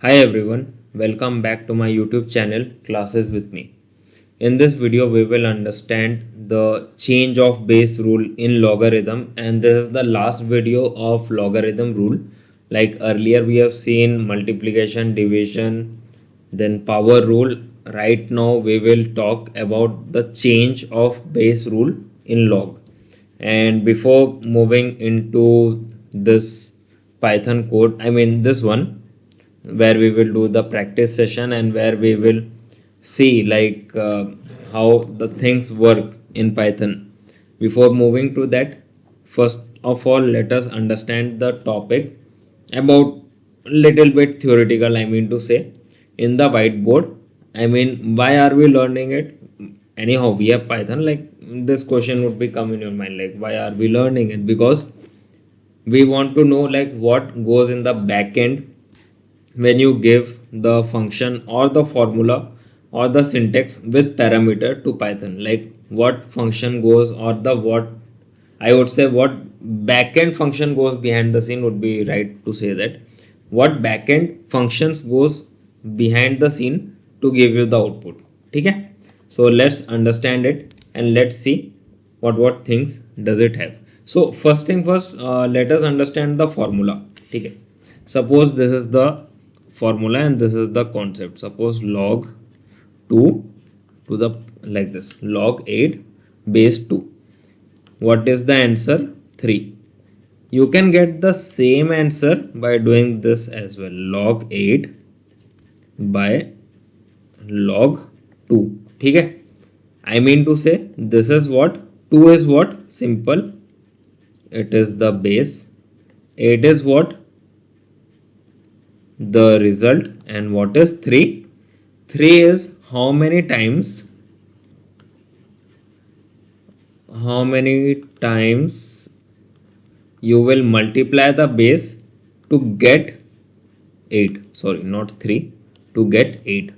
Hi everyone, welcome back to my YouTube channel Classes with me. In this video we will understand the change of base rule in logarithm, and this is the last video of logarithm rule. Like earlier we have seen multiplication, division, then power rule. Right now we will talk about the change of base rule in log. And before moving into this Python code, this one where we will do the practice session and where we will see how the things work in Python. Before moving to that, first of all let us understand the topic about little bit theoretical, to say, in the whiteboard. Why are we learning it? Anyhow, we have Python. Like, this question would be come in your mind, like, why are we learning it? Because we want to know like what goes in the back end when you give the function or the formula or the syntax with parameter to Python. Like, what function goes, or the what, I would say, what backend function goes behind the scene, would be right to say that. What backend functions goes behind the scene to give you the output. Okay? So let's understand it and let's see what things does it have. So first thing first, let us understand the formula. Okay? Suppose this is the formula and this is the concept. Suppose log 2 to the, like this, log 8 base 2. What is the answer? 3. You can get the same answer by doing this as well. Log 8 by log 2. ठीक है? I mean to say, this is what 2 is, what simple, it is the base. 8 is what the result, and what is 3? 3 is how many times you will multiply the base to get 8. Sorry, not 3, to get 8.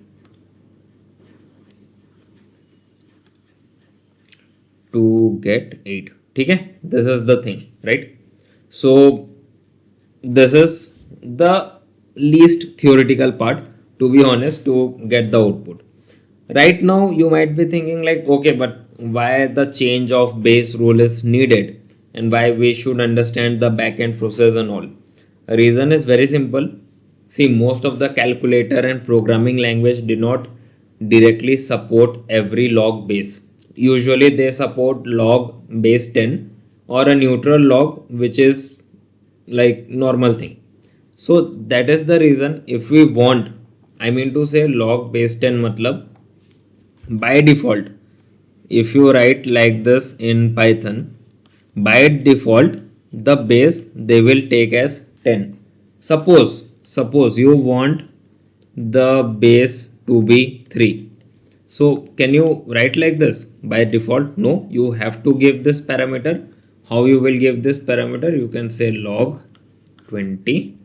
To get 8. Okay, this is the thing, right? So this is the least theoretical part, to be honest, to get the output. Right now you might be thinking like, okay, but why the change of base rule is needed and why we should understand the backend process and all. A reason is very simple. See, most of the calculator and programming language do not directly support every log base. Usually they support log base 10 or a neutral log, which is like normal thing. So that is the reason, if we want, to say, log base 10 matlab, by default, if you write like this in Python, by default the base they will take as 10. Suppose you want the base to be 3. So can you write like this by default? No, you have to give this parameter. How you will give this parameter? You can say log 20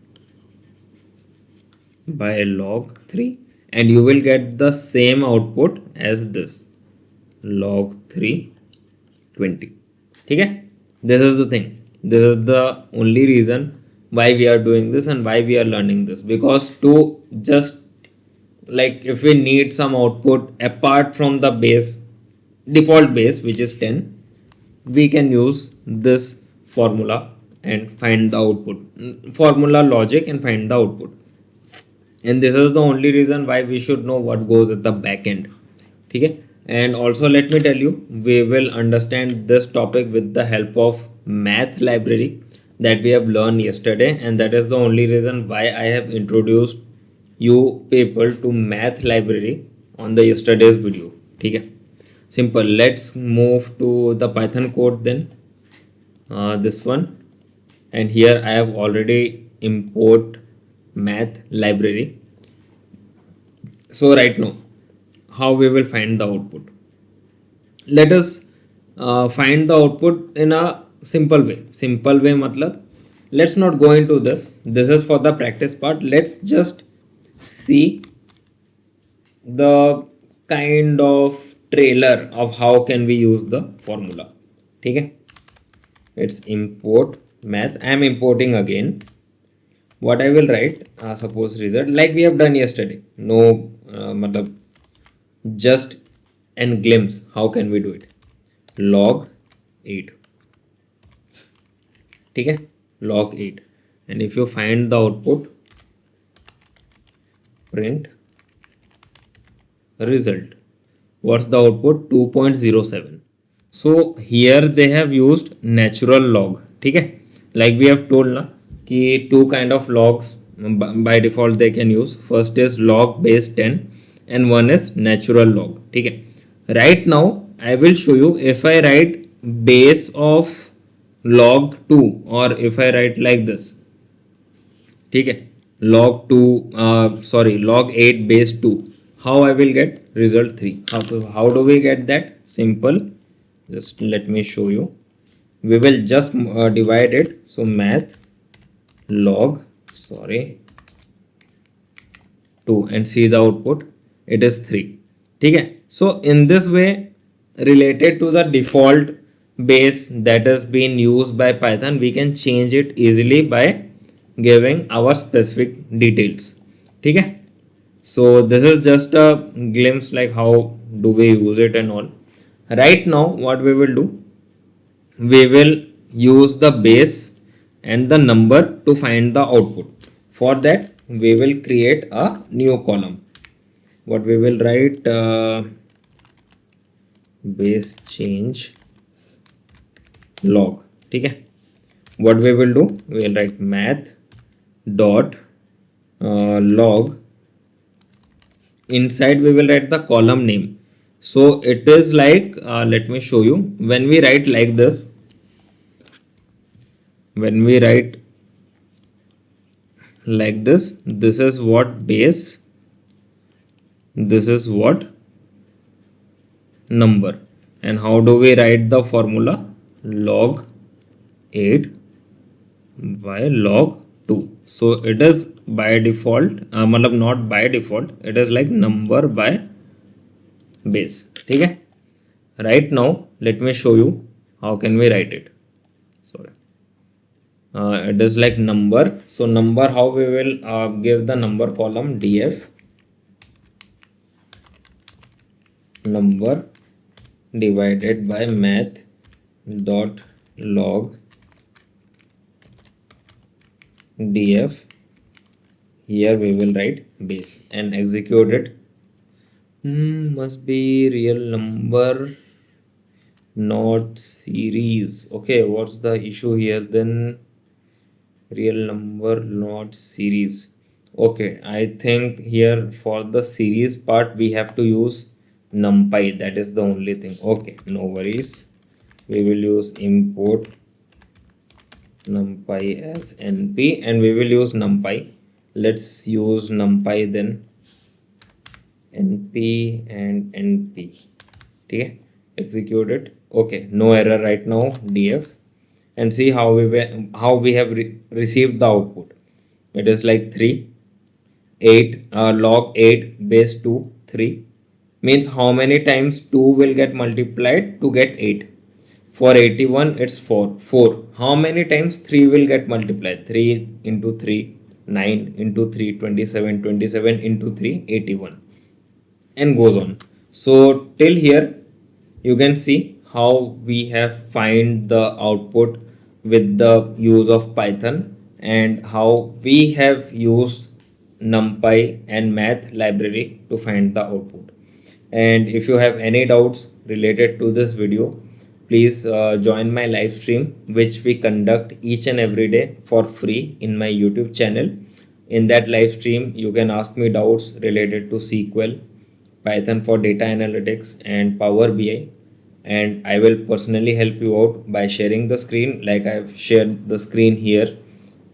by log 3, and you will get the same output as this, log 3 20. Okay, this is the thing, this is the only reason why we are doing this and why we are learning this. Because to just, like, if we need some output apart from the base, default base, which is 10, we can use this formula and find the output, formula logic, and find the output. And this is the only reason why we should know what goes at the back end. Okay, and also let me tell you, we will understand this topic with the help of math library that we have learned yesterday, and that is the only reason why I have introduced you people to math library on the yesterday's video. Okay, simple. Let's move to the Python code then. This one, and here I have already import math library. So right now, how we will find the output? Let us find the output in a simple way. Simple way matlab, let's not go into this. This is for the practice part. Let's just see the kind of trailer of how can we use the formula. Okay, it's import math. I am importing again. what I will write, suppose result like we have done yesterday. No, matlab just and glimpse. How can we do it? Log 8. ठीक है, log 8. And if you find the output, print result. What's the output? 2.07. So here they have used natural log. ठीक है, like we have told ना कि two kind of logs by default they can use. First is log base 10 and one is natural log. ठीक है, right now I will show you if I write base of log 2 or if I write like this. ठीक है, log 2 sorry log 8 base 2, how I will get result 3. How do we get that? Simple, just let me show you. We will just divide it. So math log 2 and see the output, it is 3. ठीक है, so in this way, related to the default base that has been used by Python, we can change it easily by giving our specific details. ठीक है, so this is just a glimpse like how do we use it and all. Right now what we will do, we will use the base and the number to find the output. For that we will create a new column. What we will write, base change log. ठीक है, what we will do, we will write math dot log. Inside we will write the column name. So it is like, let me show you. When we write like this, when we write like this, this is what base, this is what number. And how do we write the formula? Log 8 by log 2. So it is by default, matlab not by default, it is like number by base. ठीक है, right now let me show you how can we write it. Sorry, it is like number. So number, how we will give the number column, df number divided by math dot log df. Here we will write base and execute it. Must be real number, not series. Okay, what's the issue here then? Real number, not series. Okay, I think here for the series part we have to use numpy. That is the only thing. Okay, no worries. We will use import numpy as np and we will use numpy. Let's use numpy then, np and np. Okay, execute it. Okay, no error right now, df, and see how we have received the output. It is like 3 8 log 8 base 2 3 means how many times 2 will get multiplied to get 8. For 81 it's 4. How many times 3 will get multiplied? 3 into 3 9 into 3 27 27 into 3 81 and goes on. So till here you can see how we have find the output with the use of Python and how we have used numpy and math library to find the output. And if you have any doubts related to this video, please join my live stream which we conduct each and every day for free in my YouTube channel. In that live stream you can ask me doubts related to SQL, Python for data analytics and Power BI, and I will personally help you out by sharing the screen like I've shared the screen here.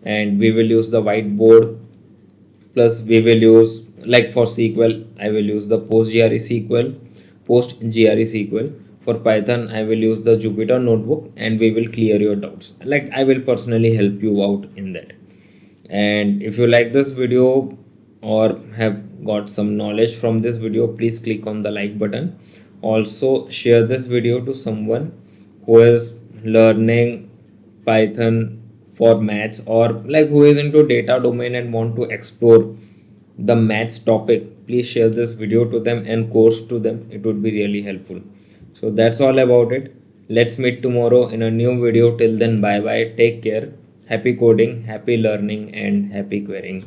And we will use the whiteboard, plus we will use, like for SQL I will use the post gre SQL. For Python I will use the Jupyter notebook and we will clear your doubts. Like I will personally help you out in that. And if you like this video or have got some knowledge from this video, please click on the like button. Also share this video to someone who is learning Python for maths, or like who is into data domain and want to explore the maths topic, please share this video to them and course to them. It would be really helpful. So that's all about it. Let's meet tomorrow in a new video. Till then, bye bye, take care, happy coding, happy learning, and happy querying.